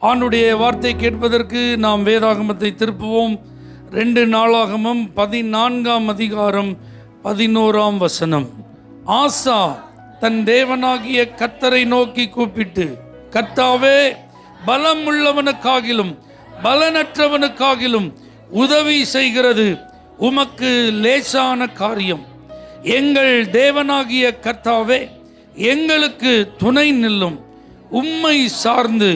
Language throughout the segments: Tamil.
ஆண்டுடைய வார்த்தை கேட்பதற்கு நாம் வேதாகமத்தை திருப்புவோம். 2 நாளாகமம் 14ஆம் அதிகாரம் 11ஆம் வசனம். ஆசா தன் தேவனாகிய கர்த்தரை நோக்கி கூப்பிட்டு, கர்த்தாவே, பலம் உள்ளவனுக்காகிலும் பலனற்றவனுக்காகிலும் உதவி செய்கிறது உமக்கு லேசான காரியம். எங்கள் தேவனாகிய கர்த்தாவே, எங்களுக்கு துணை நில்லும். உம்மை சார்ந்து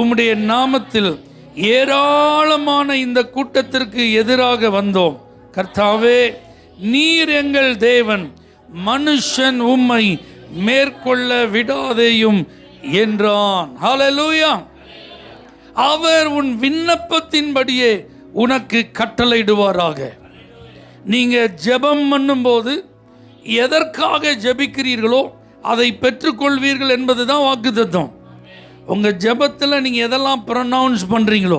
உம்முடைய நாமத்தில் ஏராளமான இந்த கூட்டத்திற்கு எதிராக வந்தோம். கர்த்தாவே, நீர் எங்கள் தேவன், மனுஷன் உம்மை மேற்கொள்ள விடாதேயும் என்றான். ஹல்லேலூயா. அவர் உன் விண்ணப்பத்தின்படியே உனக்கு கட்டளையிடுவாராக. நீங்க ஜெபம் பண்ணும்போது எதற்காக ஜெபிக்கிறீர்களோ அதை பெற்றுக்கொள்வீர்கள் என்பதுதான் வாக்குத்தத்தம். உங்கள் ஜெபத்தில் நீங்கள் எதெல்லாம் ப்ரொனவுன்ஸ் பண்ணுறீங்களோ,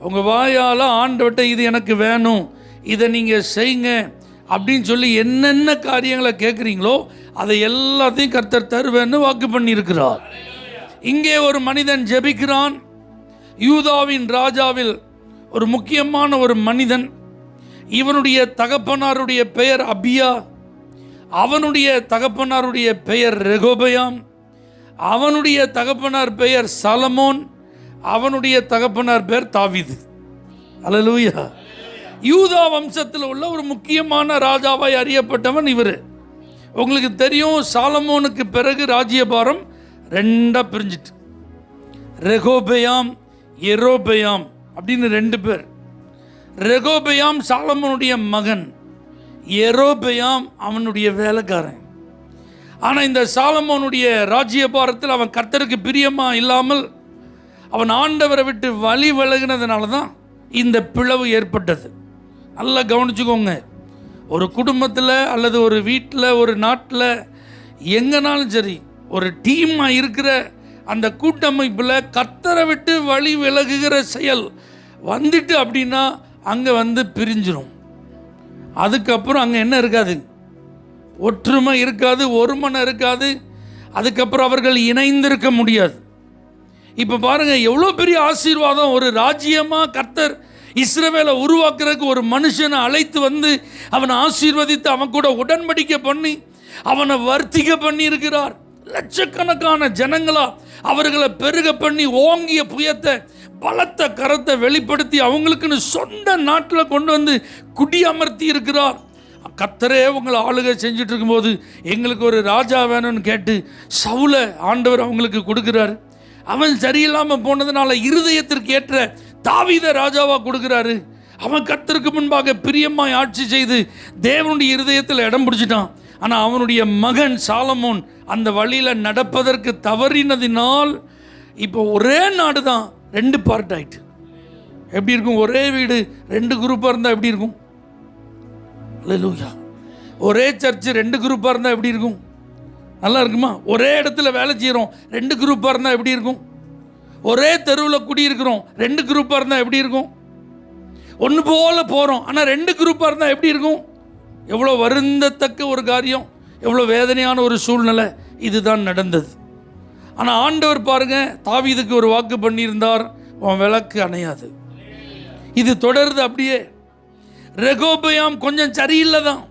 உங்கள் வாயால் ஆண்டவர்கிட்ட இது எனக்கு வேணும், இதை நீங்கள் செய்யுங்க அப்படின்னு சொல்லி என்னென்ன காரியங்களை கேட்குறீங்களோ அதை எல்லாத்தையும் கர்த்தர் தருவேன்னு வாக்கு பண்ணியிருக்கிறார். இங்கே ஒரு மனிதன் ஜெபிக்கிறான். யூதாவின் ராஜாவில் ஒரு முக்கியமான ஒரு மனிதன். இவனுடைய தகப்பனாருடைய பெயர் அபியா, அவனுடைய தகப்பனாருடைய பெயர் ரெகோபயாம், அவனுடைய தகப்பனார் பெயர் சாலமோன், அவனுடைய தகப்பனார் பெயர் தாவீது. அல்லேலூயா. யூதா வம்சத்தில் உள்ள ஒரு முக்கியமான ராஜாவாய் அறியப்பட்டவன் இவர். உங்களுக்கு தெரியும், சாலமோனுக்கு பிறகு ராஜ்யபாரம் 2 பிரிஞ்சிட்டு, ரெகோபயாம் எரோபயாம் அப்படின்னு 2 பேர். ரெகோபயாம் சாலமோனுடைய மகன், எரோபயாம் அவனுடைய வேலைக்காரன். ஆனால் இந்த சாலமோனுடைய ராஜ்யபாரத்தில் அவன் கர்த்தருக்கு பிரியமா இல்லாமல் அவன் ஆண்டவரை விட்டு வழி விலகினதுனால தான் இந்த பிளவு ஏற்பட்டது. நல்லா கவனிச்சுக்கோங்க. ஒரு குடும்பத்தில் அல்லது ஒரு வீட்டில், ஒரு நாட்டில், எங்கேனாலும் சரி, ஒரு டீமாக இருக்கிற அந்த கூட்டமைப்பில் கர்த்தரை விட்டு வழி விலகுகிற செயல் வந்துட்டு அப்படின்னா அங்கே பிரிஞ்சிடும். அதுக்கப்புறம் அங்கே என்ன இருக்காது? ஒற்றுமை இருக்காது, ஒருமனை இருக்காது. அதுக்கப்புறம் அவர்கள் இணைந்திருக்க முடியாது. இப்போ பாருங்க, எவ்வளோ பெரிய ஆசீர்வாதம். ஒரு ராஜ்யமாக கர்த்தர் இஸ்ரவேலை உருவாக்குறதுக்கு ஒரு மனுஷனை அழைத்து வந்து அவனை ஆசீர்வதித்து அவன் கூட உடன்படிக்கை பண்ணி அவனை வர்த்திக்க பண்ணி இருக்கிறார். லட்சக்கணக்கான ஜனங்களா அவர்களை பெருக பண்ணி ஓங்கிய புயத்தை, பலத்த கரத்தை வெளிப்படுத்தி அவங்களுக்குன்னு சொந்த நாட்டில் கொண்டு வந்து குடியமர்த்தி இருக்கிறார். கர்த்தரே உங்களை ஆளுகை செஞ்சுட்டு இருக்கும்போது எங்களுக்கு ஒரு ராஜா வேணும்னு கேட்டு சவுலை ஆண்டவர் அவங்களுக்கு கொடுக்குறாரு. அவன் சரியில்லாமல் போனதுனால இருதயத்திற்கு ஏற்ற தாவீதை ராஜாவாக கொடுக்குறாரு. அவன் கர்த்தருக்கு முன்பாக பிரியமாய் ஆட்சி செய்து தேவனுடைய இருதயத்தில் இடம் பிடிச்சிட்டான். ஆனால் அவனுடைய மகன் சாலமோன் அந்த வழியில் நடப்பதற்கு தவறினதினால் இப்போ ஒரே நாடு தான் 2 பார்ட் ஆயிட்டு. எப்படி இருக்கும்? ஒரே வீடு 2 குரூப்பாக இருந்தால் எப்படி இருக்கும்? அல்லேலூயா. ஒரே சர்ச்சு 2 குரூப்பாக இருந்தால் எப்படி இருக்கும்? நல்லா இருக்குமா? ஒரே இடத்துல வேலை செய்கிறோம் 2 குரூப்பாக இருந்தால் எப்படி இருக்கும்? ஒரே தெருவில் குடியிருக்கிறோம் 2 குரூப்பாக இருந்தால் எப்படி இருக்கும்? ஒன்று போல போகிறோம் ஆனால் 2 குரூப்பாக இருந்தால் எப்படி இருக்கும்? எவ்வளோ வருந்தத்தக்க ஒரு காரியம், எவ்வளோ வேதனையான ஒரு சூழ்நிலை. இதுதான் நடந்தது. ஆனால் ஆண்டவர் பாருங்க, தாவீதுக்கு ஒரு வாக்கு பண்ணியிருந்தார், உன் விளக்கு அணையாது. இது தொடருது அப்படியே. ரெகோபயாம் கொஞ்சம் சரியில்லை தான்,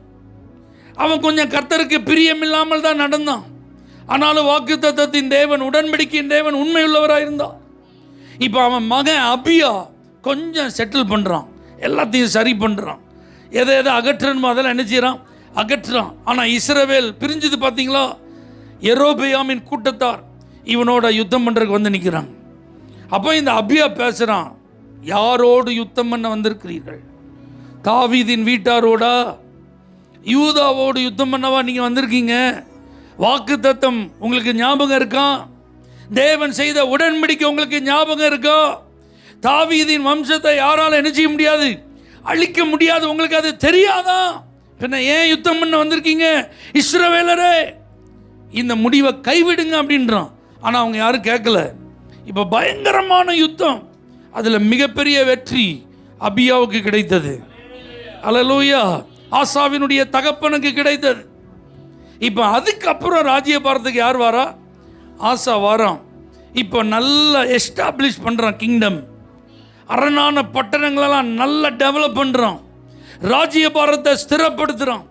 அவன் கொஞ்சம் கர்த்தருக்கு பிரியமில்லாமல் தான் நடந்தான். ஆனாலும் வாக்குத்தத்தத்தின் தேவன், உடன்படிக்கையின் தேவன் உண்மையுள்ளவராக இருந்தான். இப்போ அவன் மகன் அபியா கொஞ்சம் செட்டில் பண்ணுறான், எல்லாத்தையும் சரி பண்ணுறான். எதை அகற்றணுமோ அதெல்லாம் என்ன செய்கிறான்? அகற்றுறான். ஆனால் இஸ்ரவேல் பிரிஞ்சது பார்த்தீங்களா? எரோபயாமின் கூட்டத்தார் இவனோட யுத்தம் பண்ணுறதுக்கு வந்து நிற்கிறான். அப்போ இந்த அபியா பேசுகிறான், யாரோடு யுத்தம் பண்ண வந்திருக்கிறீர்கள்? தாவீதின் வீட்டாரோடா, யூதாவோடு யுத்தம் பண்ணவா நீங்கள் வந்திருக்கீங்க? வாக்குத்தத்தம் உங்களுக்கு ஞாபகம் இருக்கா? தேவன் செய்த உடன்படிக்கை உங்களுக்கு ஞாபகம் இருக்கா? தாவீதின் வம்சத்தை யாரால என்ன செய்ய முடியாது? அழிக்க முடியாது. உங்களுக்கு அது தெரியாதா? பின்ன ஏன் யுத்தம் பண்ண வந்திருக்கீங்க? இஸ்ரவேலரே, இந்த முடிவை கைவிடுங்க அப்படின்றான். ஆனால் அவங்க யாரும் கேட்கல. இப்போ பயங்கரமான யுத்தம், அதில் மிகப்பெரிய வெற்றி அபியாவுக்கு கிடைத்தது. அல்லேலூயா. ஆசாவினுடைய தகப்பனுக்கு கிடைத்தது. இப்போ அதுக்கப்புறம் ராஜ்யபாரத்துக்கு யார் வாரா? ஆசா வாரான். இப்போ நல்லா எஸ்டாப்ளிஷ் பண்ணுறான் கிங்டம். அரணான பட்டணங்களெல்லாம் நல்லா டெவலப் பண்ணுறான். ராஜ்யபாரத்தை ஸ்திரப்படுத்துகிறான்.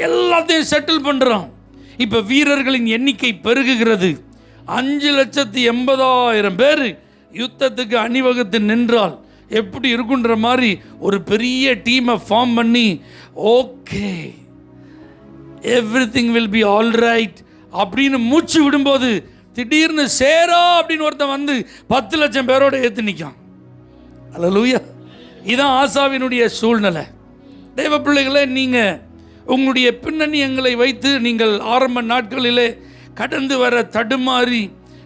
எல்லாத்தையும் செட்டில் பண்ணுறான். இப்போ வீரர்களின் எண்ணிக்கை பெருகுகிறது. 5,80,000 பேர் யுத்தத்துக்கு அணிவகுத்து நின்றால் எப்படி இருக்குன்ற மாதிரி ஒரு பெரிய டீமை ஃபார்ம் பண்ணி, okay everything will be all right அப்படின்னு மூச்சு விடும்போது திடீர்னு சேரா அப்படின்னு ஒருத்தன் வந்து 10 லட்சம் பேரோட ஏற்று நிற்கான். அல்லேலூயா. இதான் ஆசாவினுடைய சூழ்நிலை. தேவ பிள்ளைகளே, நீங்கள் உங்களுடைய பின்னணியங்களை வைத்து நீங்கள் ஆரம்ப நாட்களிலே கடந்து வர தடுமாறி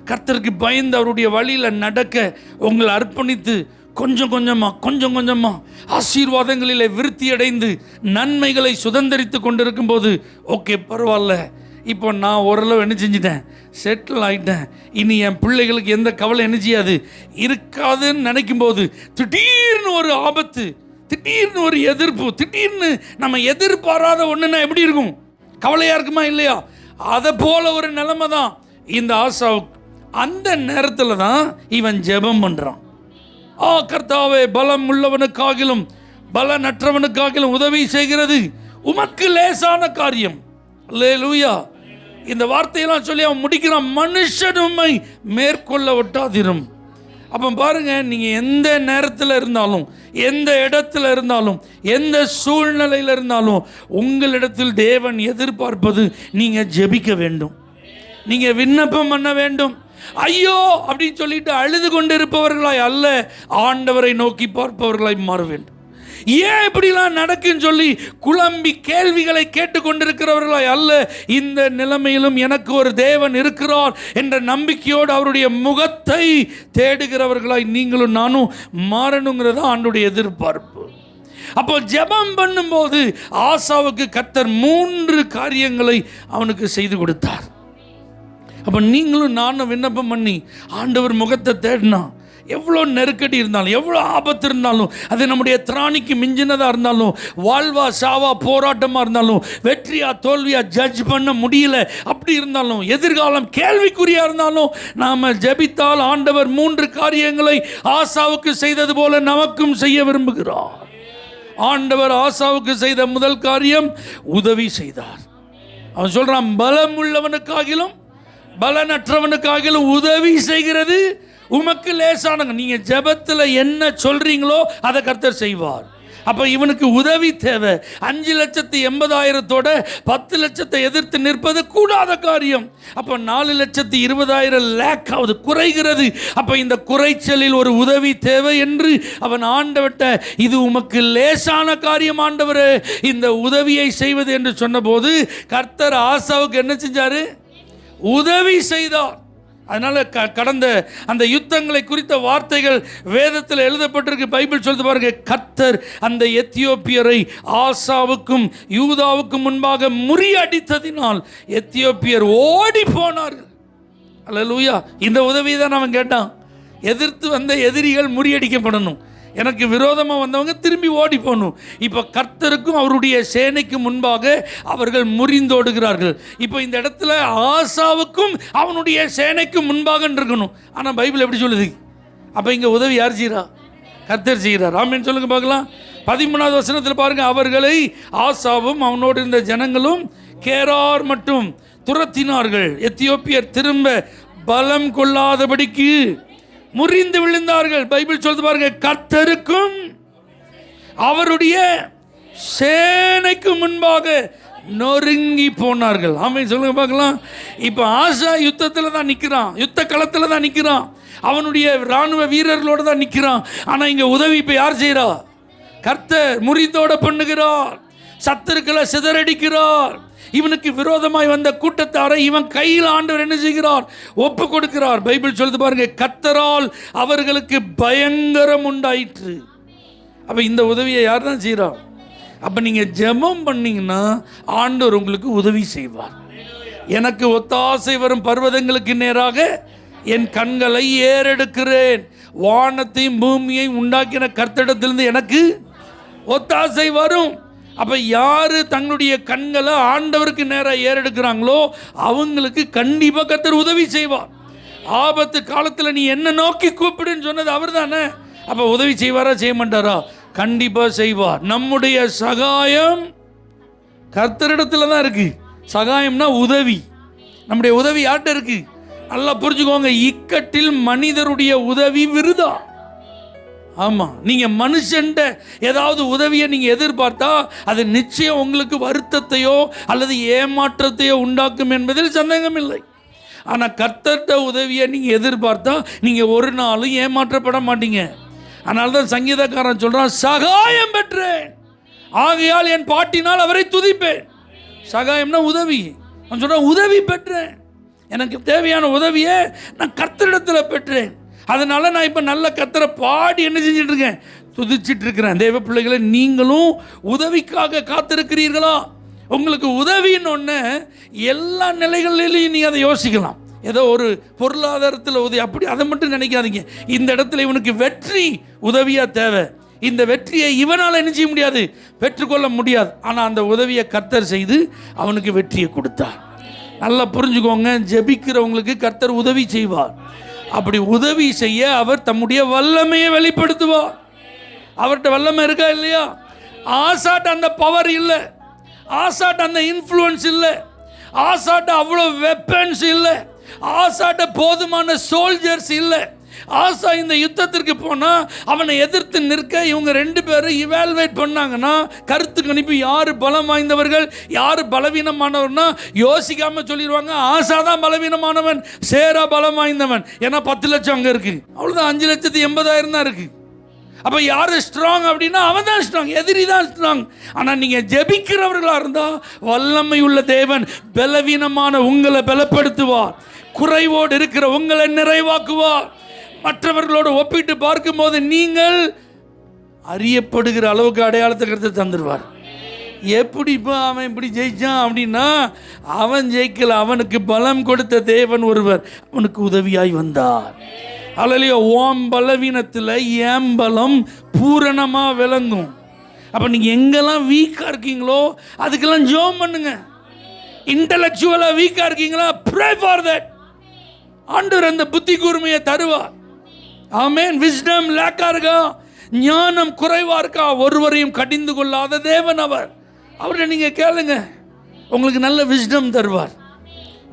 கர்த்தருக்கு பயந்து அவருடைய வழியில் நடக்க உங்களை அர்ப்பணித்து கொஞ்சம் கொஞ்சமாக ஆசீர்வாதங்களிலே விருத்தி அடைந்து நன்மைகளை சுதந்திரித்து கொண்டிருக்கும் போது, ஓகே பரவாயில்ல, இப்போ நான் ஓரளவு என்ன செஞ்சிட்டேன், செட்டில் ஆகிட்டேன், இனி என் பிள்ளைகளுக்கு எந்த கவலை என்ன செய்யாது இருக்காதுன்னு நினைக்கும் போது திடீர்னு ஒரு ஆபத்து, திடீர்னு ஒரு எதிர்ப்பு, திடீர்னு நம்ம எதிர்பாராத ஒன்றுன்னா எப்படி இருக்கும்? கவலையாக இருக்குமா இல்லையா? அதை போல ஒரு நிலைமை தான் இந்த ஆசாவுக்கு. அந்த நேரத்தில் தான் இவன் ஜெபம் பண்ணுறான். கர்த்தாவே, பலம் உள்ளவனுக்காகிலும் பலனற்றவனுக்காகிலும் உதவி செய்கிறது உமக்கு லேசான காரியம். அல்லேலூயா. இந்த வார்த்தையெல்லாம் சொல்லி அவன் முடிக்கிறான். மனுஷன் உம்மை மேற்கொள்ள ஒட்டாதிரும். அப்போ பாருங்க, நீங்கள் எந்த நேரத்தில் இருந்தாலும், எந்த இடத்துல இருந்தாலும், எந்த சூழ்நிலையில் இருந்தாலும், உங்களிடத்தில் தேவன் எதிர்பார்ப்பது நீங்கள் ஜெபிக்க வேண்டும், நீங்கள் விண்ணப்பம் பண்ண வேண்டும். ஐயோ அப்படின்னு சொல்லிட்டு அழுது கொண்டு இருப்பவர்களாய் அல்ல, ஆண்டவரை நோக்கி பார்ப்பவர்களாய் மாற வேண்டும். ஏன் இப்படிலாம் நடக்குன்னு சொல்லி குழம்பி கேள்விகளை கேட்டுக்கொண்டிருக்கிறவர்களாய் அல்ல, இந்த நிலைமையிலும் எனக்கு ஒரு தேவன் இருக்கிறார் என்ற நம்பிக்கையோடு அவருடைய முகத்தை தேடுகிறவர்களாய் நீங்களும் நானும் மாறணுங்கிறத ஆண்டுடைய எதிர்பார்ப்பு. அப்போ ஜெபம் பண்ணும்போது ஆசாவுக்கு கர்த்தர் 3 காரியங்களை அவனுக்கு செய்து கொடுத்தார். அப்போ நீங்களும் நானும் விண்ணப்பம் பண்ணி ஆண்டவர் முகத்தை தேடினா, எவ்வளோ நெருக்கடி இருந்தாலும், எவ்வளோ ஆபத்து இருந்தாலும், அது நம்முடைய திராணிக்கு மிஞ்சினதாக இருந்தாலும், வாழ்வா சாவா போராட்டமாக இருந்தாலும், வெற்றியா தோல்வியா ஜட்ஜ் பண்ண முடியல அப்படி இருந்தாலும், எதிர்காலம் கேள்விக்குறியாக இருந்தாலும், நாம் ஜெபித்தால் ஆண்டவர் 3 காரியங்களை ஆசாவுக்கு செய்தது போல நமக்கும் செய்ய விரும்புகிறார். ஆண்டவர் ஆசாவுக்கு செய்த முதல் காரியம் உதவி செய்தார். அவன் சொல்கிறான், பலம் உள்ளவனுக்காகிலும் பலனற்றவனுக்காகிலும் உதவி செய்கிறது உமக்கு லேசானங்க. நீங்கள் ஜெபத்தில் என்ன சொல்கிறீங்களோ அதை கர்த்தர் செய்வார். அப்போ இவனுக்கு உதவி தேவை. 5,80,000 10 லட்சத்தை எதிர்த்து நிற்பது கூடாத காரியம். அப்போ 4,20,000 லேக்காவது குறைகிறது. அப்போ இந்த குறைச்சலில் ஒரு உதவி தேவை என்று அவன் ஆண்டவர்கிட்ட, இது உமக்கு லேசான காரியம் ஆண்டவரே, இந்த உதவியை செய்வது என்று சொன்னபோது கர்த்தர் ஆசாவுக்கு என்ன செஞ்சார்? உதவி செய்தார். அதனால கடந்த அந்த யுத்தங்களை குறித்த வார்த்தைகள் வேதத்தில் எழுதப்பட்டிருக்கு. பைபிள் சொல்லுது பாருங்க, கர்த்தர் அந்த எத்தியோப்பியரை ஆசாவுக்கும் யூதாவுக்கும் முன்பாக முறியடித்ததினால் எத்தியோப்பியர் ஓடி போனார்கள். அல்லேலூயா. இந்த உதவி தான் அவன் கேட்டான். எதிர்த்து வந்த எதிரிகள் முறியடிக்கப்படணும், எனக்கு விரோதமாக வந்தவங்க திரும்பி ஓடி போகணும். இப்போ கர்த்தருக்கும் அவருடைய சேனைக்கு முன்பாக அவர்கள் முறிந்தோடுகிறார்கள். இப்போ இந்த இடத்துல ஆசாவுக்கும் அவனுடைய சேனைக்கும் முன்பாக இருக்கணும். ஆனால் பைபிள் எப்படி சொல்லுது? அப்போ இங்கே உதவி யார் செய்கிறா? கர்த்தர் செய்கிறார். ஆமென் சொல்லுங்க பார்க்கலாம். 13வது வசனத்தில் பாருங்க, அவர்களை ஆசாவும் அவனோடு இருந்த ஜனங்களும் கேரார் மட்டும் துரத்தினார்கள். எத்தியோப்பியர் திரும்ப பலம் கொள்ளாதபடிக்கு முறிந்து விழுந்தார்கள். பைபிள் சொல்லுது பாருங்க, கர்த்தருக்கும் அவருடைய சேனைக்கு முன்பாக நொறுங்கி போனார்கள். ஆமென் சொல்லுங்க பார்க்கலாம். இப்போ ஆசா யுத்தத்தில் தான் நிற்கிறான், யுத்த களத்தில் தான் நிற்கிறான், அவனுடைய இராணுவ வீரர்களோடு தான் நிற்கிறான். ஆனால் இங்கே உதவி இப்போ யார் செய்கிறா? கர்த்தர் முறிந்தோட பண்ணுகிறார், சத்துருக்களை சிதறடிக்கிறார். இவனுக்கு விரோதமாய் வந்த கூட்டத்தாரை இவன் கையில் ஆண்டவர் என்ன செய்கிறார்? ஒப்பு கொடுக்கிறார். பைபிள் சொல்லுது பாருங்க, கர்த்தரால் அவர்களுக்கு பயங்கரம் உண்டாயிற்று. அப்போ இந்த உதவியை யார் தான் செய்கிறார்? அப்போ நீங்கள் ஜெபம் பண்ணீங்கன்னா ஆண்டவர் உங்களுக்கு உதவி செய்வார். எனக்கு ஒத்தாசை வரும் பர்வதங்களுக்கு நேராக என் கண்களை ஏறெடுக்கிறேன். வானத்தையும் பூமியையும் உண்டாக்கின கர்த்தரிடத்திலிருந்து எனக்கு ஒத்தாசை வரும். அப்போ யார் தங்களுடைய கண்களை ஆண்டவருக்கு நேராக ஏறெடுக்கிறாங்களோ அவங்களுக்கு கண்டிப்பாக கர்த்தர் உதவி செய்வார். ஆபத்து காலத்தில் நீ என்ன நோக்கி கூப்பிடுன்னு சொன்னது அவர் தானே. அப்போ உதவி செய்வாரா செய்ய மாட்டாரா? கண்டிப்பாக செய்வார். நம்முடைய சகாயம் கர்த்தரிடத்துல தான் இருக்கு. சகாயம்னா உதவி. நம்முடைய உதவி யார்கிட்ட இருக்கு? நல்லா புரிஞ்சுக்கோங்க. இக்கட்டில் மனிதருடைய உதவி விருதா. ஆமாம், நீங்கள் மனுஷன்ட ஏதாவது உதவியை நீங்கள் எதிர்பார்த்தா அது நிச்சயம் உங்களுக்கு வருத்தத்தையோ அல்லது ஏமாற்றத்தையோ உண்டாக்கும் என்பதில் சந்தேகம் இல்லை. ஆனால் கர்த்தர்ட்ட உதவியை நீங்கள் எதிர்பார்த்தா நீங்கள் ஒரு நாளும் ஏமாற்றப்பட மாட்டீங்க. அதனால தான் சங்கீதக்காரன் சொல்கிறான், சகாயம் பெற்றேன் ஆகையால் என் பாட்டினால் அவரை துதிப்பேன். சகாயம்னா உதவி. அவன் சொல்கிறான், உதவி பெற்றேன், எனக்கு தேவையான உதவியை நான் கர்த்தரிடத்தில் பெற்றேன். அதனால நான் இப்போ நல்ல கர்த்தரை பாடி என்ன செஞ்சிட்டு இருக்கேன்? துதிச்சிட்டு இருக்கிறேன். தேவ பிள்ளைகளை, நீங்களும் உதவிக்காக காத்திருக்கிறீர்களா? உங்களுக்கு உதவின்னு ஒன்று எல்லா நிலைகளிலையும் நீங்கள் அதை யோசிக்கலாம். ஏதோ ஒரு பொருளாதாரத்தில் உதவி அப்படி அதை மட்டும் நினைக்காதீங்க. இந்த இடத்துல இவனுக்கு வெற்றி உதவியாக தேவை. இந்த வெற்றியை இவனால் என்ன செய்ய முடியாது, பெற்றுக்கொள்ள முடியாது. ஆனால் அந்த உதவியை கர்த்தர் செய்து அவனுக்கு வெற்றியை கொடுத்தார். நல்லா புரிஞ்சுக்கோங்க, ஜெபிக்கிறவங்களுக்கு கர்த்தர் உதவி செய்வார். அப்படி உதவி செய்ய அவர் தம்முடைய வல்லமையை வெளிப்படுத்துவார். அவர்கிட்ட வல்லமை இருக்கா இல்லையா? ஆசாட்ட அந்த பவர் இல்லை, ஆசாட்ட அந்த இன்ஃப்ளூயன்ஸ் இல்லை, ஆசாட்ட அவ்வளோ வெப்பன்ஸ் இல்லை, ஆசாட்ட போதுமான சோல்ஜர்ஸ் இல்லை. ஆசா இந்த யுத்தத்திற்கு போனால் அவனை எதிர்த்து நிற்க இவங்க 2 பேரும் இவால்வேட் பண்ணாங்கன்னா, கருத்து கணிப்பு யார் பலம் வாய்ந்தவர்கள் யார் பலவீனமானவர்னா யோசிக்காமல் சொல்லிடுவாங்க, ஆசா தான் பலவீனமானவன், சேரா பலம் வாய்ந்தவன். ஏன்னா 10 லட்சம் அங்கே இருக்குது, அவ்வளோதான் 5,80,000 தான் இருக்குது. அப்போ யார் ஸ்ட்ராங் அப்படின்னா அவன் தான் ஸ்ட்ராங், எதிரி தான் ஸ்ட்ராங். ஆனால் நீங்கள் ஜெபிக்கிறவர்களாக இருந்தால் வல்லமை உள்ள தேவன் பலவீனமான உங்களை பலப்படுத்துவார், குறைவோடு இருக்கிற உங்களை நிறைவாக்குவார். மற்றவர்களோடு ஒப்பிட்டு பார்க்கும்போது நீங்கள் அறியப்படுகிற அளவுக்கு அடையாளத்தை கருத்து தந்துடுவார். எப்படி இப்போ அவன் இப்படி ஜெயிச்சான் அப்படின்னா, அவன் ஜெயிக்கல, அவனுக்கு பலம் கொடுத்த தேவன் ஒருவர் அவனுக்கு உதவியாய் வந்தார். அல்லையோ, ஓம் பலவீனத்தில் ஏம் பலம் பூரணமாக விளங்கும். அப்போ நீங்கள் எங்கெல்லாம் வீக்காக இருக்கீங்களோ அதுக்கெல்லாம் ஜெபம் பண்ணுங்க. இன்டலெக்சுவலாக வீக்காக இருக்கீங்களா, ப்ரே ஃபார் தட். ஆண்டவர் அந்த புத்தி கூர்மையை தருவார். ஆமென். விஸ்டம் லேக்கா இருக்கா, ஞானம் குறைவா இருக்கா, ஒருவரையும் கடிந்து கொள்ளாத தேவன் அவர். அவர்கிட்ட நீங்க கேளுங்க, உங்களுக்கு நல்ல விஸ்டம் தருவார்.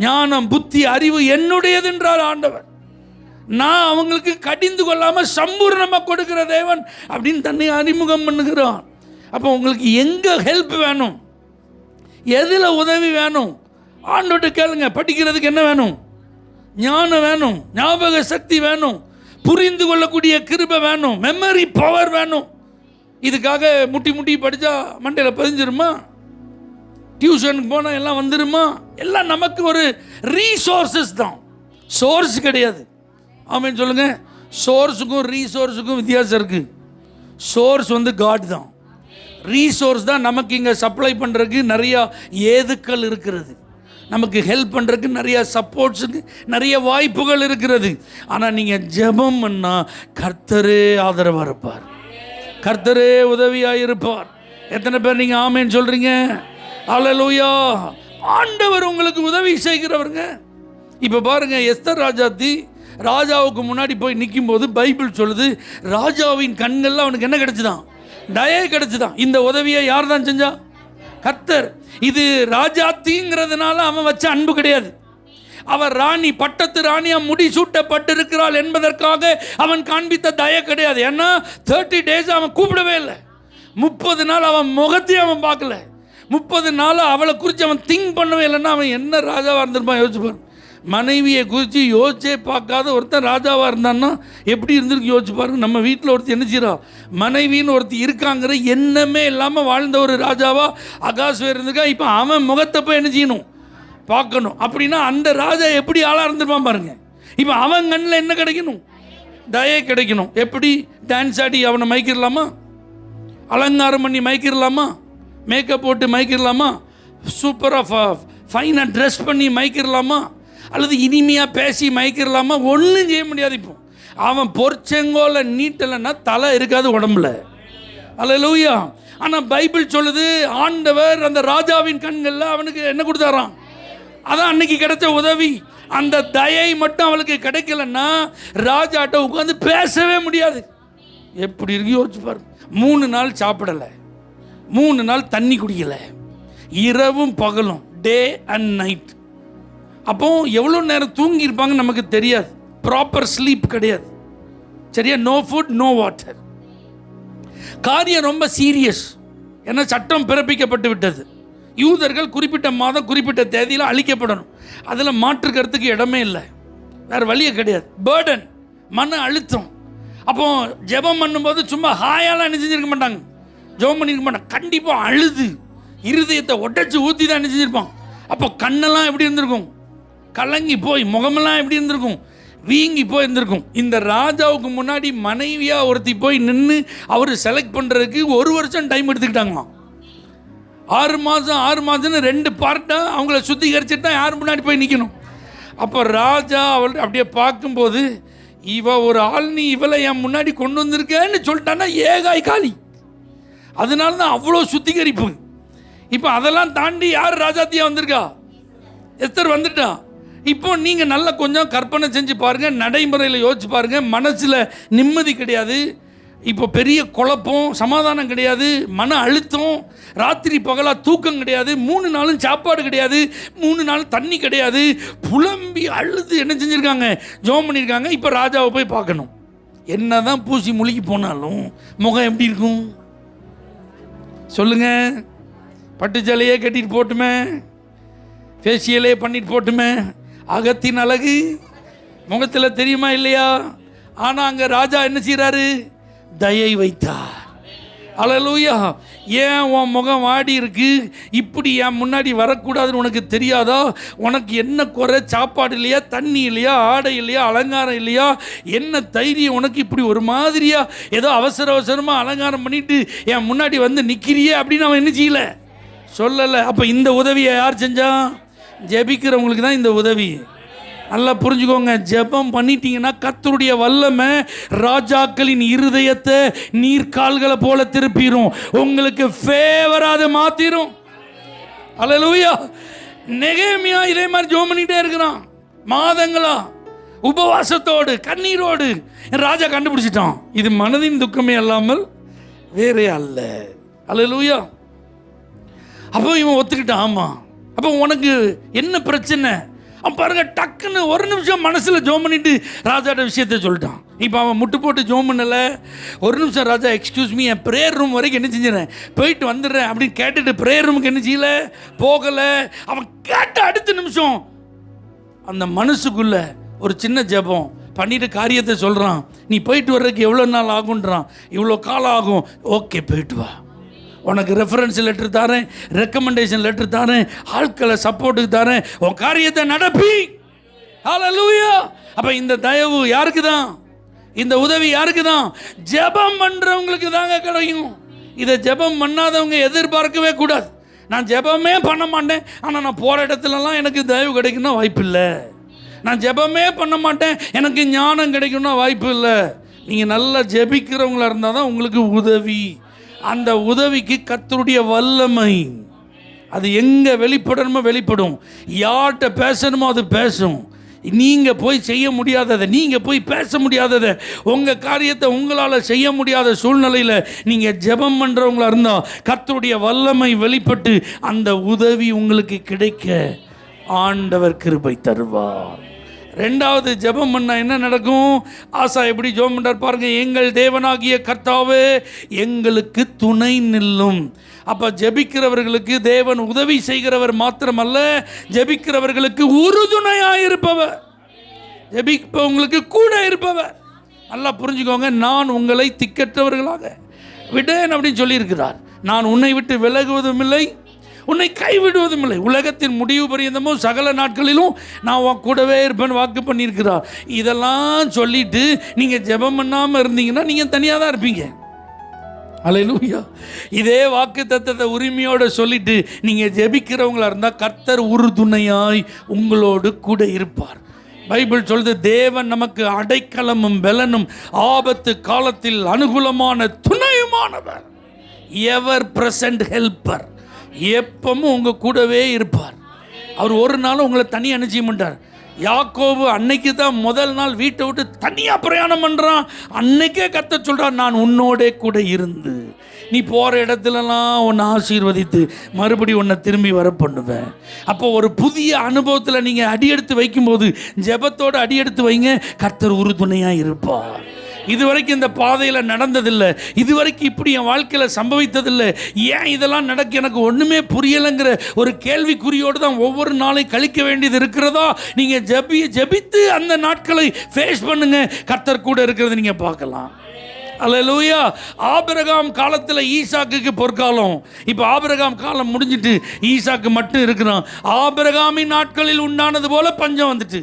ஞானம் புத்தி அறிவு என்னுடையது என்றார் ஆண்டவர். நான் அவங்களுக்கு கடிந்து கொள்ளாம சம்பூர்ணமா கொடுக்கிற தேவன் அப்படின்னு தன்னை அறிமுகம் பண்ணுகிறான். அப்போ உங்களுக்கு எங்க ஹெல்ப் வேணும், எதுல உதவி வேணும், ஆண்டவர்கிட்ட கேளுங்க. படிக்கிறதுக்கு என்ன வேணும்? ஞானம் வேணும், ஞாபக சக்தி வேணும், புரிந்து கொள்ளக்கூடிய கிருபை வேணும், மெமரி பவர் வேணும். இதுக்காக முட்டி முட்டி படித்தா மண்டையில் பதிஞ்சிருமா? டியூஷனுக்கு போனால் எல்லாம் வந்துருமா? எல்லாம் நமக்கு ஒரு ரீசோர்ஸஸ் தான், சோர்ஸ் கிடையாது. ஆமென் சொல்லுங்க. சோர்ஸுக்கும் ரீசோர்ஸுக்கும் வித்தியாசம் இருக்குது. சோர்ஸ் காட் தான், ரீசோர்ஸ் தான் நமக்கு இங்கே சப்ளை பண்ணுறதுக்கு நிறையா ஏதுக்கள் இருக்கிறது, நமக்கு ஹெல்ப் பண்ணுறதுக்கு நிறைய சப்போர்ட்ஸுக்கு நிறைய வாய்ப்புகள் இருக்கிறது. ஆனால் நீங்கள் ஜெபம் பண்ணால் கர்த்தரே ஆதரவாக இருப்பார், கர்த்தரே உதவியாக இருப்பார். எத்தனை பேர் நீங்கள் ஆமேன்னு சொல்கிறீங்க? அல்லேலூயா. ஆண்டவர் உங்களுக்கு உதவி செய்கிறவருங்க. இப்போ பாருங்கள், எஸ்தர் ராஜாத்தி ராஜாவுக்கு முன்னாடி போய் நிற்கும் போது பைபிள் சொல்லுது, ராஜாவின் கண்களில் அவனுக்கு என்ன கிடைச்சுதான்? தயை கிடைச்சுதான். இந்த உதவியை யார் தான் செஞ்சா? கர்த்தர். இது ராஜாத்திங்கிறதுனால அவன் வச்ச அன்பு கிடையாது. அவர் ராணி, பட்டத்து ராணியா முடி சூட்டப்பட்டிருக்கிறாள் என்பதற்காக அவன் காண்பித்த தயை கிடையாது. ஏன்னா 30 days அவன் கூப்பிடவே இல்லை. 30 நாள் அவன் முகத்தையும் அவன் பார்க்கல. 30 நாள் அவளை குறித்து அவன் திங்க் பண்ணவே இல்லைன்னா அவன் என்ன ராஜாவாக இருந்திருப்பான் யோசிச்சுப்பார். மனைவியை குறித்து யோசிச்சே பார்க்காத ஒருத்தன் ராஜாவாக இருந்தான்னா எப்படி இருந்திருக்கு யோசிச்சு பாருங்க. நம்ம வீட்டில் ஒருத்தர் என்ன செய்யறா, மனைவின்னு ஒருத்தர் இருக்காங்கிற எண்ணமே இல்லாமல் வாழ்ந்த ஒரு ராஜாவா அகாஸ்வேர் இருந்திருக்கா. இப்போ அவன் முகத்தை போய் என்ன செய்யணும், பார்க்கணும். அப்படின்னா அந்த ராஜா எப்படி ஆளாக இருந்திருப்பான் பாருங்க. இப்போ அவன் கண்ணில் என்ன கிடைக்கணும்? தயை கிடைக்கணும். எப்படி? டான்ஸ் ஆடி அவனை மயக்கிடலாமா? அலங்காரம் பண்ணி மயக்கிடலாமா? மேக்கப் போட்டு மயக்கிடலாமா? சூப்பராக ஃபைனாக ட்ரெஸ் பண்ணி மயக்கிடலாமா? அல்லது இனிமையாக பேசி மயக்கிடலாமா? ஒன்றும் செய்ய முடியாது. இப்போ அவன் பொற்செங்கோல நீட்டலைன்னா தலை இருக்காது உடம்புல. அல்லேலூயா. ஆனால் பைபிள் சொல்லுது, ஆண்டவர் அந்த ராஜாவின் கண்களில் அவனுக்கு என்ன கொடுத்தாராம்? அதான் அன்னைக்கு கிடைச்ச உதவி. அந்த தயை மட்டும் அவளுக்கு கிடைக்கலன்னா ராஜாட்ட உட்காந்து பேசவே முடியாது. எப்படி இருக்கு யோசிச்சு பாருங்க. 3 நாள் சாப்பிடலை, 3 நாள் தண்ணி குடிக்கல, இரவும் பகலும், டே அண்ட் நைட். அப்போ எவ்வளோ நேரம் தூங்கி இருப்பாங்க நமக்கு தெரியாது. ப்ராப்பர் ஸ்லீப் கிடையாது, சரியா? No food, no water. காரியம் ரொம்ப சீரியஸ். ஏன்னா சட்டம் பிறப்பிக்கப்பட்டு விட்டது. யூதர்கள் குறிப்பிட்ட மாதம் குறிப்பிட்ட தேதியில் அழிக்கப்படணும். அதில் மாற்று கருத்துக்கு இடமே இல்லை, வேறு வழியே கிடையாது. பேர்டன், மன அழுத்தம். அப்போ ஜெபம் பண்ணும்போது சும்மா ஹாயாலாம் என்ன செஞ்சிருக்க மாட்டாங்க, ஜெபம் பண்ணியிருக்க மாட்டாங்க. கண்டிப்பாக அழுது இருதயத்தை ஒட்டச்சு ஊற்றி தான் என்ன செஞ்சிருப்பான். அப்போ கண்ணெல்லாம் எப்படி இருந்திருக்கும், கலங்கி போய், முகமெல்லாம் எப்படி இருந்திருக்கும், வீங்கி போய் இருந்திருக்கும். இந்த ராஜாவுக்கு முன்னாடி மனைவியாக ஒருத்தி போய் நின்று அவர் செலக்ட் பண்ணுறதுக்கு 1 வருஷம் டைம் எடுத்துக்கிட்டாங்களாம். 6 மாதம்னு 2 பார்ட்டாக அவங்கள சுத்திகரிச்சுட்டு தான் யார் முன்னாடி போய் நிற்கணும். அப்போ ராஜா அவள் அப்படியே பார்க்கும்போது, இவ ஒரு ஆள், நீ இவளை என் முன்னாடி கொண்டு வந்திருக்கேன்னு சொல்லிட்டான்னா ஏகாய் காலி. அதனால தான் அவ்வளோ சுத்திகரிப்பு. இப்போ அதெல்லாம் தாண்டி யார் ராஜாத்தியா வந்திருக்கா? எஸ்தர் வந்துட்டா. இப்போ நீங்கள் நல்லா கொஞ்சம் கற்பனை செஞ்சு பாருங்கள், நடைமுறையில் யோசிச்சு பாருங்கள். மனசில் நிம்மதி கிடையாது, இப்போ பெரிய குழப்பம், சமாதானம் கிடையாது, மன அழுத்தம், ராத்திரி பகலாக தூக்கம் கிடையாது, 3 நாளும் சாப்பாடு கிடையாது, 3 நாள் தண்ணி கிடையாது, புலம்பி அழுது என்ன செஞ்சுருக்காங்க, ஜெபம் பண்ணியிருக்காங்க. இப்போ ராஜாவை போய் பார்க்கணும். என்ன தான் பூசி முழுகி போனாலும் முகம் எப்படி இருக்கும் சொல்லுங்க? பட்டுச்சலையே கட்டிட்டு போட்டுமே, ஃபேஷியலே பண்ணிட்டு போட்டுமே, அகத்தின் அழகு முகத்தில் தெரியுமா இல்லையா? ஆனால் அங்கே ராஜா என்ன செய்கிறாரு, தயை வைத்தார். அல்லேலூயா. ஏன் உன் முகம் வாடி இருக்கு, இப்படி என் முன்னாடி வரக்கூடாதுன்னு உனக்கு தெரியாதா? உனக்கு என்ன குறை? சாப்பாடு இல்லையா, தண்ணி இல்லையா, ஆடை இல்லையா, அலங்காரம் இல்லையா? என்ன தைரியம் உனக்கு இப்படி ஒரு மாதிரியா ஏதோ அவசரமாக அலங்காரம் பண்ணிட்டு என் முன்னாடி வந்து நிற்கிறியே அப்படின்னு அவன் என்ன செய்யலை, சொல்லலை. அப்போ இந்த உதவியை யார் செஞ்சா? ஜெபிக்கிறவங்களுக்கு தான் இந்த உதவி. நல்லா புரிஞ்சுக்கோங்க. ஜெபம் பண்ணிட்டீங்கன்னா கர்த்தருடைய வல்லமை ராஜாக்களின் இருதயத்தை நீர்க்கால்களை போல திருப்பிடும், உங்களுக்கு ஃபேவராக மாத்திரும். அல்லேலூயா. நெகேமியா இதே மாதிரி ஜெபம் பண்ணிட்டே இருக்கிறான், மாதங்களா உபவாசத்தோடு கண்ணீரோடு. ராஜா கண்டுபிடிச்சிட்டான், இது மனதின் துக்கமே அல்லாமல் வேறே அல்ல. அல்லேலூயா. அப்போ இவன் ஒத்துக்கிட்டான். ஆமாம், அப்போ உனக்கு என்ன பிரச்சனை? அவன் பாருங்க, டக்குன்னு 1 நிமிஷம் மனசில் ஜோம் பண்ணிட்டு ராஜாட்ட விஷயத்த சொல்லிட்டான். இப்போ அவன் முட்டு போட்டு ஜோம் பண்ணலை. 1 நிமிஷம் ராஜா, எக்ஸ்கியூஸ் மீ, என் ப்ரேயர் ரூம் வரைக்கும் என்ன செஞ்சிடறேன், போயிட்டு வந்துடுறேன் அப்படின்னு கேட்டுட்டு ப்ரேயர் ரூமுக்கு என்ன செய்யல, போகலை. அவன் கேட்ட அடுத்த நிமிஷம் அந்த மனசுக்குள்ள ஒரு சின்ன ஜெபம் பண்ணிட்டு காரியத்தை சொல்கிறான். நீ போயிட்டு வர்றதுக்கு எவ்வளோ நாள் ஆகுன்றான். இவ்வளோ காலம் ஆகும். ஓகே, போயிட்டு வா, உனக்கு ரெஃபரன்ஸ் லெட்டர் தரேன், ரெக்கமெண்டேஷன் லெட்டர் தரேன், ஆட்களை சப்போர்ட்டுக்கு தரேன், உன் காரியத்தை நடப்பி. ஹல்லேலூயா. அப்போ இந்த தயவு யாருக்கு தான், இந்த உதவி யாருக்கு தான்? ஜெபம் பண்ணுறவங்களுக்கு தாங்க கிடைக்கும். இதை ஜெபம் பண்ணாதவங்க எதிர்பார்க்கவே கூடாது. நான் ஜெபமே பண்ண மாட்டேன், ஆனால் நான் போகிற இடத்துலலாம் எனக்கு தயவு கிடைக்குன்னா வாய்ப்பு இல்லை. நான் ஜெபமே பண்ண மாட்டேன், எனக்கு ஞானம் கிடைக்கும்னா வாய்ப்பு இல்லை. நீங்கள் நல்லா ஜெபிக்கிறவங்களா இருந்தால் தான் உங்களுக்கு உதவி. அந்த உதவிக்கு கர்த்தருடைய வல்லமை அது எங்கே வெளிப்படணுமோ வெளிப்படும், யார்கிட்ட பேசணுமோ அது பேசும். நீங்கள் போய் செய்ய முடியாததை, நீங்கள் போய் பேச முடியாததை, உங்கள் காரியத்தை உங்களால் செய்ய முடியாத சூழ்நிலையில் நீங்கள் ஜெபம் பண்ணுறவங்களா இருந்தால் கர்த்தருடைய வல்லமை வெளிப்பட்டு அந்த உதவி உங்களுக்கு கிடைக்க ஆண்டவர் கிருபை தருவார். 2வது ஜெபம் பண்ணால் என்ன நடக்கும்? ஆசா எப்படி ஜெபம் பண்ணுறார் பாருங்க. எங்கள் தேவனாகிய கர்த்தாவே எங்களுக்கு துணை நில்லும். அப்போ ஜெபிக்கிறவர்களுக்கு தேவன் உதவி செய்கிறவர் மாத்திரமல்ல, ஜெபிக்கிறவர்களுக்கு உறுதுணையாக இருப்பவர், ஜெபிப்பவங்களுக்கு கூட இருப்பவர். நல்லா புரிஞ்சுக்கோங்க. நான் உங்களை திக்கற்றவர்களாக விடேன் அப்படின்னு சொல்லியிருக்கிறார். நான் உன்னை விட்டு விலகுவதும் இல்லை, உன்னை கைவிடுவதும் இல்லை, உலகத்தின் முடிவு பரியந்தமும் சகல நாட்களிலும் நான் உன் கூடவே இருப்பேன் வாக்கு பண்ணியிருக்கிறார். இதெல்லாம் சொல்லிட்டு நீங்கள் ஜெபம் பண்ணாமல் இருந்தீங்கன்னா நீங்கள் தனியாக தான் இருப்பீங்க. அல்லேலூயா. இதே வாக்கு தத்தத்தை உரிமையோடு சொல்லிட்டு நீங்கள் ஜெபிக்கிறவங்களா இருந்தால் கர்த்தர் உறுதுணையாய் உங்களோடு கூட இருப்பார். பைபிள் சொல்லுது, தேவன் நமக்கு அடைக்கலமும் பலனும் ஆபத்து காலத்தில் அனுகூலமான துணையுமானவர், எவர் பிரசன்ட் ஹெல்ப்பர். எப்பவும் உங்கள் கூடவே இருப்பார். அவர் ஒரு நாளும் உங்களை தனி அனுப்பிச்சிக்க மாட்டார். யாக்கோபு அன்னைக்கு தான் முதல் நாள் வீட்டை விட்டு தனியாக பிரயாணம் பண்ணுறான். அன்னைக்கே கர்த்தர் சொல்கிறான், நான் உன்னோடே கூட இருந்து நீ போகிற இடத்துலலாம் உன்னை ஆசீர்வதித்து மறுபடியும் உன்னை திரும்பி வர பண்ணுவேன். அப்போ ஒரு புதிய அனுபவத்தில் நீங்கள் அடியெடுத்து வைக்கும்போது ஜெபத்தோடு அடியெடுத்து வைங்க, கர்த்தர் உறுதுணையாக இருப்பார். இதுவரைக்கும் இந்த பாதையில் நடந்ததில்லை, இதுவரைக்கும் இப்படி என் வாழ்க்கையில் சம்பவித்ததில்லை, ஏன் இதெல்லாம் நடக்க எனக்கு ஒன்றுமே புரியலைங்கிற ஒரு கேள்விக்குறியோடு தான் ஒவ்வொரு நாளையும் கழிக்க வேண்டியது இருக்கிறதா? நீங்கள் ஜெபித்து அந்த நாட்களை ஃபேஸ் பண்ணுங்க, கர்த்தர் கூட இருக்கிறது நீங்கள் பார்க்கலாம். அல்லேலூயா. ஆபிரகாம் காலத்தில் ஈசாக்குக்கு பொற்காலம். இப்போ ஆபிரகாம் காலம் முடிஞ்சிட்டு ஈசாக்கு மட்டும் இருக்கிறான். ஆபிரகாமின் நாட்களில் உண்டானது போல பஞ்சம் வந்துட்டு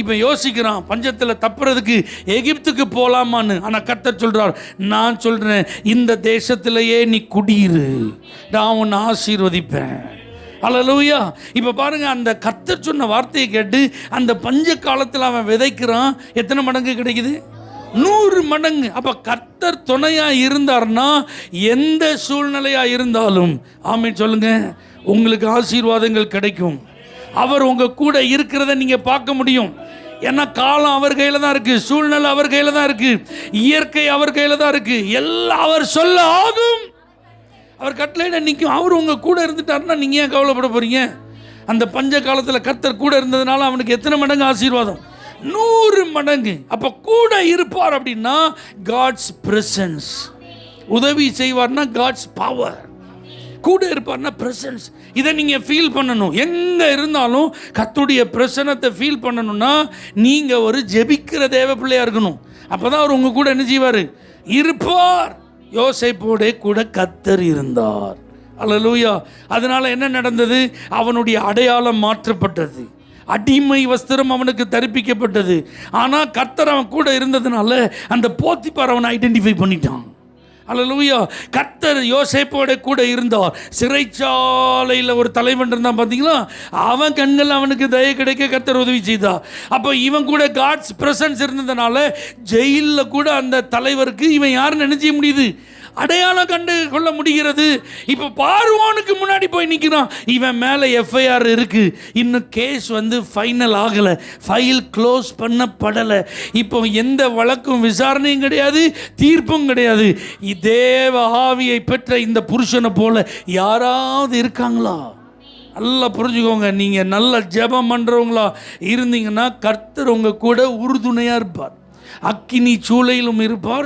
இப்போ யோசிக்கிறான், பஞ்சத்தில் தப்புறதுக்கு எகிப்துக்கு போகலாமான்னு. ஆனால் கர்த்தர் சொல்கிறார், நான் சொல்கிறேன், இந்த தேசத்திலேயே நீ குடியிரு, நான் உன்னை ஆசீர்வதிப்பேன். அல்லேலூயா. இப்போ பாருங்க, அந்த கர்த்தர் சொன்ன வார்த்தையை கேட்டு அந்த பஞ்ச காலத்தில் அவன் விதைக்கிறான். எத்தனை மடங்கு கிடைக்குது? 100 மடங்கு. அப்போ கர்த்தர் துணையாக இருந்தார்னா எந்த சூழ்நிலையாக இருந்தாலும், ஆமென் சொல்லுங்க, உங்களுக்கு ஆசீர்வாதங்கள் கிடைக்கும். அவர் உங்கள் கூட இருக்கிறத நீங்கள் பார்க்க முடியும். ஏன்னா காலம் அவர் கையில் தான் இருக்குது, சூழ்நிலை அவர் கையில் தான் இருக்குது, இயற்கை அவர் கையில் தான் இருக்குது. எல்லாம் அவர் சொல்ல ஆகும், அவர் கட்டளையிட நிற்கும். அவர் உங்கள் கூட இருந்துட்டாருன்னா நீங்கள் ஏன் கவலைப்பட போகிறீங்க? அந்த பஞ்ச காலத்தில் கர்த்தர் கூட இருந்ததுனால அவனுக்கு எத்தனை மடங்கு ஆசீர்வாதம்? 100 மடங்கு. அப்போ கூட இருப்பார் அப்படின்னா காட்ஸ் பிரசன்ஸ். உதவி செய்வார்னா காட்ஸ் பவர். கூட இருப்பார்னா பிரசன்ஸ். இதை நீங்கள் ஃபீல் பண்ணணும். எங்கே இருந்தாலும் கர்த்தருடைய பிரசன்னத்தை ஃபீல் பண்ணணும்னா நீங்கள் ஒரு ஜெபிக்கிற தேவ பிள்ளையாக இருக்கணும். அப்போ தான் அவர் உங்கள் கூட என்ன செய்வார்? இருப்பார். யோசேப்போட கூட கர்த்தர் இருந்தார். அல்லேலூயா. அதனால என்ன நடந்தது? அவனுடைய அடையாளம் மாற்றப்பட்டது, அடிமை வஸ்திரம் அவனுக்கு தரிப்பிக்கப்பட்டது. ஆனால் கர்த்தர் அவன் கூட இருந்ததுனால அந்த போத்திபார் அவனை ஐடென்டிஃபை பண்ணிட்டான். அல்லேலூயா. கர்த்தர் யோசேப்போட கூட இருந்தார். சிறைச்சாலையில் ஒரு தலைவன் இருந்தான் பார்த்தீங்களா, அவன் கண்கள் அவனுக்கு தயை கிடைக்க கர்த்தர் உதவி செய்தார். அப்போ இவன் கூட காட்ஸ் பிரசன்ஸ் இருந்ததுனால ஜெயிலில் கூட அந்த தலைவருக்கு இவன் யாருன்னு நினைச்ச முடியுது, அடையாளம் கண்டு கொள்ள முடிகிறது. இப்போ பார்வோனுக்கு முன்னாடி போய் நிற்கிறான். இவன் மேலே எஃப்ஐஆர் இருக்குது, இன்னும் கேஸ் ஃபைனல் ஆகலை, ஃபைல் க்ளோஸ் பண்ணப்படலை. இப்போ எந்த வழக்கும் விசாரணையும் கிடையாது, தீர்ப்பும் கிடையாது. தேவ ஆவியை பெற்ற இந்த புருஷனை போல யாராவது இருக்காங்களா? நல்லா புரிஞ்சுக்கோங்க. நீங்கள் நல்ல ஜெபம் பண்ணுறவங்களா இருந்தீங்கன்னா கர்த்தர் உங்கள் கூட உறுதுணையாக இருப்பார். அக்கினி சூளையிலும் இருப்பார்,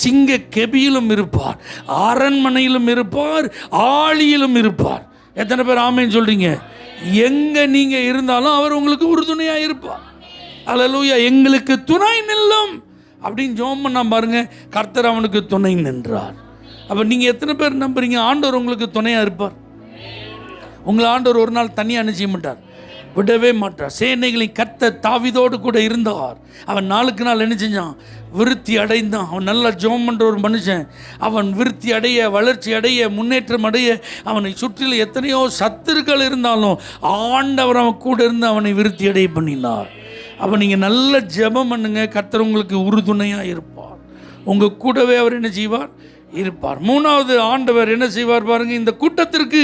சிங்க கெபியிலும் இருப்பார், அரண்மனையிலும் இருப்பார், ஆழியிலும் இருப்பார். எத்தனை பேர் ஆமேன்னு சொல்றீங்க? எங்க நீங்க இருந்தாலும் அவர் உங்களுக்கு உறுதுணையா இருப்பார். அல்லேலூயா. எங்களுக்கு துணை நில்லும் அப்படின்னு ஜெபம் பண்ணா பாருங்க, கர்த்தர் அவனுக்கு துணை நின்றார். அப்ப நீங்க எத்தனை பேர் நம்புறீங்க ஆண்டவர் உங்களுக்கு துணையா இருப்பார்? உங்களை ஆண்டவர் ஒரு நாள் தனியாக அனுப்பிக்க மாட்டார், விடவே மாட்டார். சேனைகளின் கர்த்தர் தாவீதோடு கூட இருந்தார். அவன் நாளுக்கு நாள் என்ன செஞ்சான்? விருத்தி அடைந்தான். அவன் நல்லா ஜெபம் பண்ணுற ஒரு மனுஷன். அவன் விருத்தி அடைய, வளர்ச்சி அடைய, முன்னேற்றம் அடைய, அவனை சுற்றிலும் எத்தனையோ சத்துருக்கள் இருந்தாலும் ஆண்டவர் அவன் கூட இருந்து அவனை விருத்தி அடைய பண்ணினார். அப்போ நீங்கள் நல்ல ஜெபம் பண்ணுங்க, கர்த்தர் உங்களுக்கு உறுதுணையாக இருப்பார். உங்கள் கூடவே அவர் என்ன செய்வார்? இருப்பார். மூணாவது, ஆண்டவர் என்ன செய்வார் பாருங்க. இந்த கூட்டத்திற்கு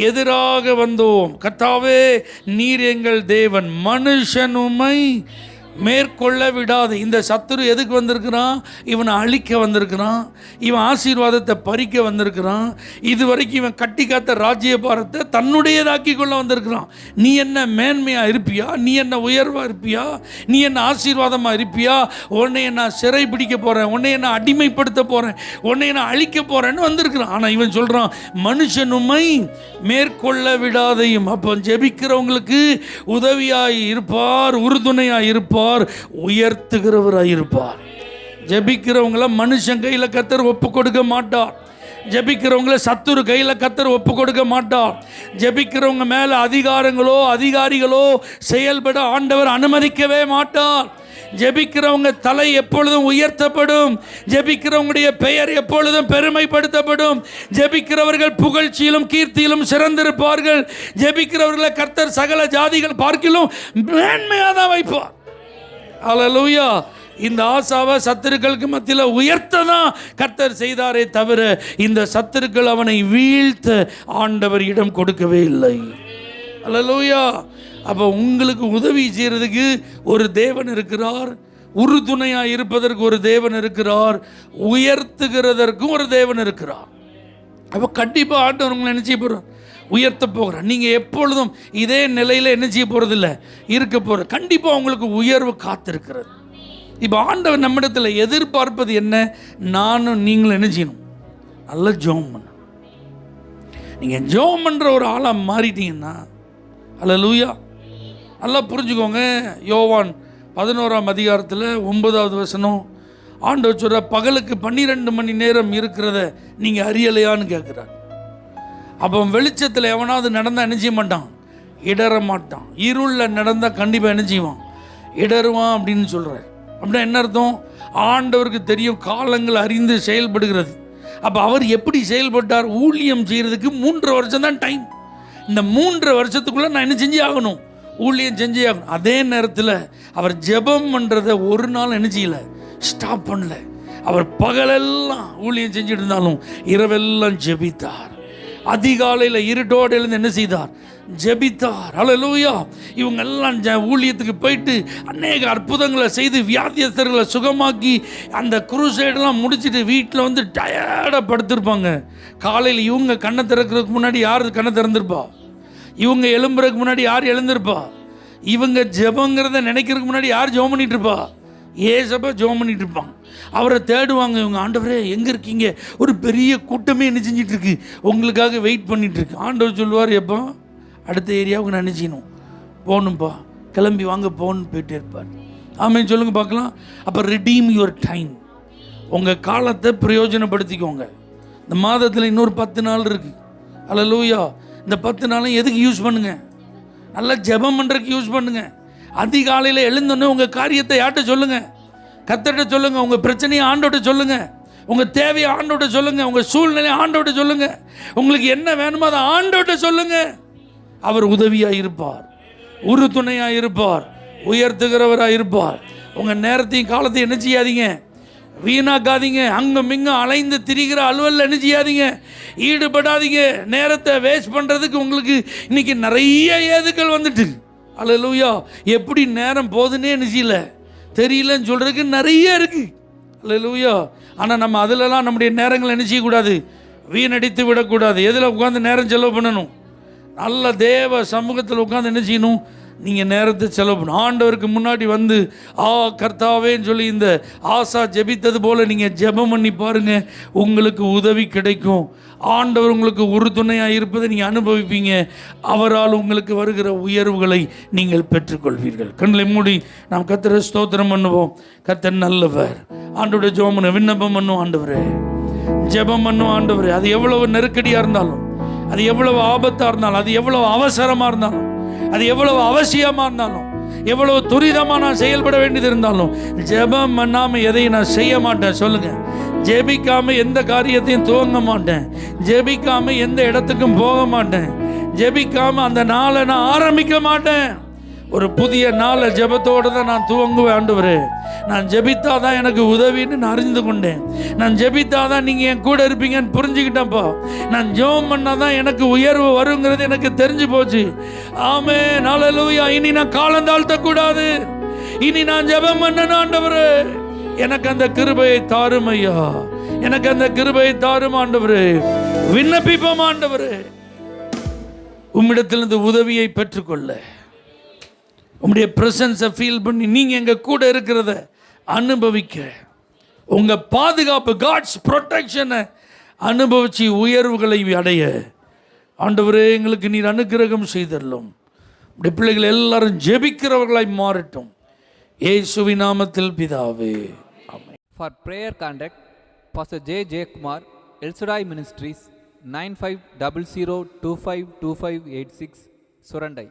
எதிராக வந்தோம், கர்த்தாவே நீர் எங்கள் தேவன், மனுஷன் உம்மை மேற்கொள்ள விடாது. இந்த சத்துரு எதுக்கு வந்திருக்கிறான்? இவனை அழிக்க வந்திருக்கிறான், இவன் ஆசீர்வாதத்தை பறிக்க வந்திருக்கிறான். இது வரைக்கும் இவன் கட்டி காத்த ராஜ்யபாரத்தை தன்னுடையதாக்கி கொள்ள வந்திருக்கிறான். நீ என்ன மேன்மையாக இருப்பியா? நீ என்ன உயர்வாக இருப்பியா? நீ என்ன ஆசீர்வாதமாக இருப்பியா? உன்னை நான் சிறை பிடிக்க போகிறேன், உன்னை நான் அடிமைப்படுத்த போகிறேன், உன்னை நான் அழிக்க போகிறேன்னு வந்திருக்கிறான். ஆனால் இவன் சொல்கிறான், மனுஷனுமை மேற்கொள்ள விடாதையும். அப்போ ஜெபிக்கிறவங்களுக்கு உதவியாய் இருப்பார், உறுதுணையாக இருப்பார், உயர்த்துகிறவராய் இருப்பார். ஜெபிக்கிறவங்கள மனுஷன் கையில் கர்த்தர் ஒப்பு கொடுக்க மாட்டார். ஜெபிக்கிறவங்கள சத்துரு கையில் கர்த்தர் ஒப்பு கொடுக்க மாட்டார். ஜெபிக்கிறவங்க மேலே அதிகாரங்களோ அதிகாரிகளோ செயல்பட ஆண்டவர் அனுமதிக்கவே மாட்டார். ஜெபிக்கிறவங்க தலை எப்பொழுதும் உயர்த்தப்படும். ஜெபிக்கிறவங்களுடைய பெயர் எப்பொழுதும் பெருமைப்படுத்தப்படும். ஜெபிக்கிறவர்கள் புகழ்ச்சியிலும் கீர்த்தியிலும் சிறந்திருப்பார்கள். ஜெபிக்கிறவர்களை கர்த்தர் சகல ஜாதிகள் பார்க்கிலும் மேன்மையாக தான் வைப்பார். அல்லேலூயா. இந்த ஆசாவை சத்துருக்களுக்கு மத்தியில் உயர்த்ததான் கர்த்தர் செய்தாரே தவிர இந்த சத்துருக்கள் அவனை வீழ்த்த ஆண்டவர் இடம் கொடுக்கவே இல்லை. அல்லேலூயா. அப்போ உங்களுக்கு உதவி செய்கிறதுக்கு ஒரு தேவன் இருக்கிறார், உறுதுணையாக இருப்பதற்கு ஒரு தேவன் இருக்கிறார், உயர்த்துகிறதற்கும் ஒரு தேவன் இருக்கிறார். அப்போ கண்டிப்பாக ஆண்டவர் உங்களை என்ன செய்ய போகிறார்? உயர்த்த போகிறார். நீங்கள் எப்பொழுதும் இதே நிலையில் என்ன செய்ய போகிறதில்ல, இருக்க போகிற. கண்டிப்பாக உங்களுக்கு உயர்வு காத்திருக்கிறது. இப்போ ஆண்டவர் நம்மிடத்தில் எதிர்பார்ப்பது என்ன? நானும் நீங்களும் என்ன செய்யணும்? நல்லா ஜெபம் பண்ணணும். நீங்கள் ஜெபம் பண்ணுற ஒரு ஆளாக மாறிட்டீங்கன்னா, அல்லேலூயா, நல்லா புரிஞ்சுக்கோங்க. யோவான் 11ஆம் அதிகாரத்தில் 9வது வசனம் ஆண்டவர் சொல்ற, பகலுக்கு 12 மணி நேரம் இருக்கிறத நீங்கள் அறியலையான்னு கேட்குறார். அப்போ வெளிச்சத்தில் எவனாவது நடந்தால் என்ன செய்ய மாட்டான்? இடற மாட்டான். இருளில் நடந்தால் கண்டிப்பாக என்ன செய்வான்? இடருவான் அப்படின்னு சொல்கிறார். அப்படின்னா என்ன அர்த்தம்? ஆண்டவருக்கு தெரியும் காலங்கள் அறிந்து செயல்படுகிறது. அப்போ அவர் எப்படி செயல்பட்டார்? ஊழியம் செய்கிறதுக்கு 3 வருஷம் தான் டைம். இந்த 3 வருஷத்துக்குள்ளே நான் என்ன செஞ்சே ஆகணும்? ஊழியம் செஞ்சே ஆகணும். அதே நேரத்தில் அவர் ஜெபம் பண்ணுறதை ஒரு நாள் என்ன செய்யலை, ஸ்டாப் பண்ணல. அவர் பகலெல்லாம் ஊழியம் செஞ்சுட்டு இருந்தாலும் இரவெல்லாம் ஜெபித்தார். அதிகாலையில் இருட்டோடு எழுந்து என்ன செய்தார்? ஜெபித்தார். அல்லேலூயா. இவங்க எல்லாம் ஊழியத்துக்கு போயிட்டு அநேக அற்புதங்களை செய்து வியாதியஸ்தர்களை சுகமாக்கி அந்த குருசைடெல்லாம் முடிச்சுட்டு வீட்டில் வந்து டயர்டாக படுத்திருப்பாங்க. காலையில் இவங்க கண்ணை திறக்கிறதுக்கு முன்னாடி யார் கண்ணை திறந்திருப்பா? இவங்க எழும்புறதுக்கு முன்னாடி யார் எழுந்திருப்பா? இவங்க ஜெபங்கிறத நினைக்கிறதுக்கு முன்னாடி யார் ஜெபம் பண்ணிட்டு இருப்பா? ஏசப்பா ஜெபம் பண்ணிட்டு இருப்பாங்க. அவரை தேடுவாங்க. இவங்க, ஆண்டவரே எங்கே இருக்கீங்க? ஒரு பெரிய கூட்டமே என்ன செஞ்சிட்டு இருக்கு, உங்களுக்காக வெயிட் பண்ணிட்டு இருக்கு. ஆண்டவர் சொல்லுவார், எப்போ அடுத்த ஏரியாவுக்கு நான் நினச்சிக்கணும் போகணும்ப்பா, கிளம்பி வாங்க போகணுன்னு போயிட்டே இருப்பார். ஆமாம், சொல்லுங்கள் பார்க்கலாம். அப்போ ரிடீம் யுவர் டைம். உங்கள் காலத்தை பிரயோஜனப்படுத்திக்கோங்க. இந்த மாதத்தில் இன்னொரு 10 நாள் இருக்குது. அல்லேலூயா. இந்த 10 நாளும் எதுக்கு யூஸ் பண்ணுங்கள்? நல்லா ஜெபம் பண்ணுறதுக்கு யூஸ் பண்ணுங்கள். அதிகாலையில் எழுந்தோன்னே உங்கள் காரியத்தை யார்கிட்ட சொல்லுங்கள்? கர்த்தர்கிட்ட சொல்லுங்கள். உங்கள் பிரச்சனையை ஆண்டவர்கிட்ட சொல்லுங்கள். உங்கள் தேவையை ஆண்டவர்கிட்ட சொல்லுங்கள். உங்கள் சூழ்நிலையை ஆண்டவர்கிட்ட சொல்லுங்கள். உங்களுக்கு என்ன வேணுமோ அதை ஆண்டவர்கிட்ட சொல்லுங்கள். அவர் உதவியாக இருப்பார், உறுதுணையாக இருப்பார், உயர்த்துகிறவராக இருப்பார். உங்கள் நேரத்தையும் காலத்தையும் என்ன செய்யாதீங்க, வீணாக்காதீங்க. அங்கும் இங்கும் அலைந்து திரிகிற அலுவலில் என்ன செய்யாதீங்க, ஈடுபடாதீங்க. நேரத்தை வேஸ்ட் பண்ணுறதுக்கு உங்களுக்கு இன்னைக்கு நிறைய ஏதுக்கள் வந்துட்டு. அல்லேலூயா. எப்படி நேரம் போகுதுன்னே நினைச்சில தெரியலன்னு சொல்கிறதுக்கு நிறைய இருக்குது. அல்லேலூயா. ஆனால் நம்ம அதிலெல்லாம் நம்முடைய நேரங்களை என்ன செய்யக்கூடாது, வீணடித்து விடக்கூடாது. எதில் உட்காந்து நேரம் செலவு பண்ணணும்? நல்ல தேவ சமூகத்தில் உட்காந்து என்ன செய்யணும்? நீங்கள் நேரத்தை செலவு பண்ணணும். ஆண்டவருக்கு முன்னாடி வந்து கர்த்தாவேன்னு சொல்லி இந்த ஆசா ஜெபித்தது போல் நீங்கள் ஜெபம் பண்ணி பாருங்கள். உங்களுக்கு உதவி கிடைக்கும். ஆண்டவர் உங்களுக்கு உறுதுணையாக இருப்பதை நீங்கள் அனுபவிப்பீங்க. அவரால் உங்களுக்கு வருகிற உயர்வுகளை நீங்கள் பெற்றுக்கொள்வீர்கள். கண்களை மூடி நாம் கர்த்தரை ஸ்தோத்திரம் பண்ணுவோம். கர்த்தர் நல்லவர். ஆண்டவருடைய ஜெபம் பண்ண விண்ணப்பம் பண்ணும். ஆண்டவரே ஜெபம் பண்ணும். ஆண்டவரே, அது எவ்வளவு நெருக்கடியாக இருந்தாலும், அது எவ்வளவு ஆபத்தாக இருந்தாலும், அது எவ்வளவு அவசரமாக இருந்தாலும், அது எவ்வளவு அவசியமாக இருந்தாலும், எவ்வளவு துரிதமாக நான் செயல்பட வேண்டியது இருந்தாலும், ஜெபம் பண்ணாமல் எதையும் நான் செய்ய மாட்டேன். சொல்லுங்கள். ஜெபிக்காமல் எந்த காரியத்தையும் துவங்க மாட்டேன். ஜெபிக்காமல் எந்த இடத்துக்கும் போக மாட்டேன். ஜெபிக்காமல் அந்த நாளை நான் ஆரம்பிக்க மாட்டேன். ஒரு புதிய நாளை ஜெபத்தோடு தான் நான் துவங்குவேன். ஆண்டவரே, நான் ஜெபித்தாதான் எனக்கு உதவின்னு நான் அறிந்து கொண்டேன். நான் ஜெபித்தாதான் நீங்கள் என் கூட இருப்பீங்கன்னு புரிஞ்சுக்கிட்டேன்ப்பா. நான் ஜெபம் பண்ணாதான் எனக்கு உயர்வு வருங்கிறது எனக்கு தெரிஞ்சு போச்சு. ஆமென், ஹல்லேலூயா. இனி நான் காலம் தாழ்த்தக்கூடாது. இனி நான் ஜெபம் பண்ணணும். ஆண்டவரே, எனக்கு அந்த கிருபையை தாரும் ஐயா. எனக்கு அந்த கிருபையை தாரும் ஆண்டவரே. விண்ணப்பிப்போம் ஆண்டவரே, உம்மிடத்திலிருந்து உதவியை பெற்றுக்கொள்ள, உம்முடைய பிரசன்ஸை ஃபீல் பண்ணி நீங்கள் எங்கள் கூட இருக்கிறத அனுபவிக்க, உங்கள் பாதுகாப்பு, காட்ஸ் ப்ரொடெக்ஷனை அனுபவித்து உயர்வுகளை அடைய ஆண்டவரே எங்களுக்கு நீர் அனுக்கிரகம் செய்தரலும். உடைய பிள்ளைகள் எல்லாரும் ஜெபிக்கிறவர்களாய் மாறட்டும். இயேசுவின் நாமத்தில் பிதாவே, ஆமென். For prayer contact Pastor J. Kumar, El Shaddai Ministries, 9500252586, Surandai.